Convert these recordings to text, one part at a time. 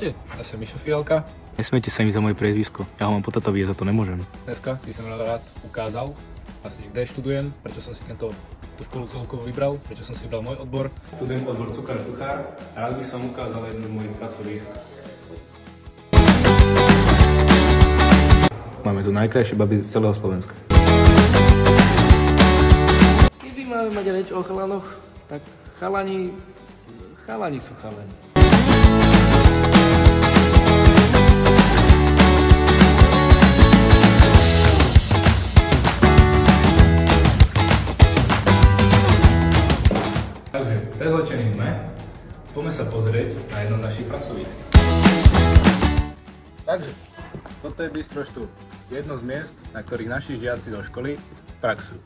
Čaute, ja som Mišo Fialka. Nesmejte sa mi za moje priezvisko, ja ho mám potatoviť, za to nemôžem. Dneska by som rád ukázal, kde študujem, prečo som si tú školu celkovo vybral, prečo som si vybral môj odbor. Študujem odbor cukár-tuchár a rád by som ukázal jednu z mojich pracovísk. Máme tu najkrajšie baby z celého Slovenska. Keby máme mať reč o chalanoch, tak chalani sú chalani. Takže, prezlečení sme. Poďme sa pozrieť na jedno z našich pracovísk. Takže, toto je Bistro Štúr. Jedno z miest, na ktorých naši žiaci do školy praxujú.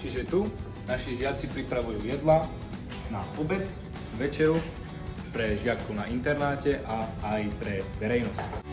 Čiže tu naši žiaci pripravujú jedla na obed, večeru, pre žiakov na internáte a aj pre verejnosť.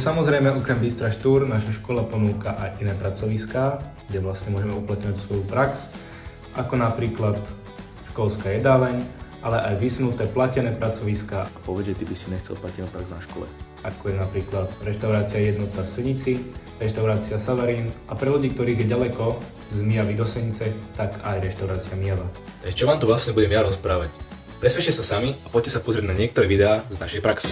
Samozrejme, okrem Bistra Štúr, naša škola ponúka aj iné pracoviská, kde vlastne môžeme uplatňovať svoju prax, ako napríklad školská jedáleň, ale aj vysunuté platené pracoviská. A povedz, že ty by si nechcel platenú prax na škole. Ako je napríklad reštaurácia Jednota v Senici, reštaurácia Savarín a pre ľudí, ktorých je ďaleko z Mijavy do Senice, tak aj reštaurácia Mijava. Takže čo vám tu vlastne budem ja rozprávať? Presvedčte sa sami a poďte sa pozrieť na niektoré videá z našej praxe.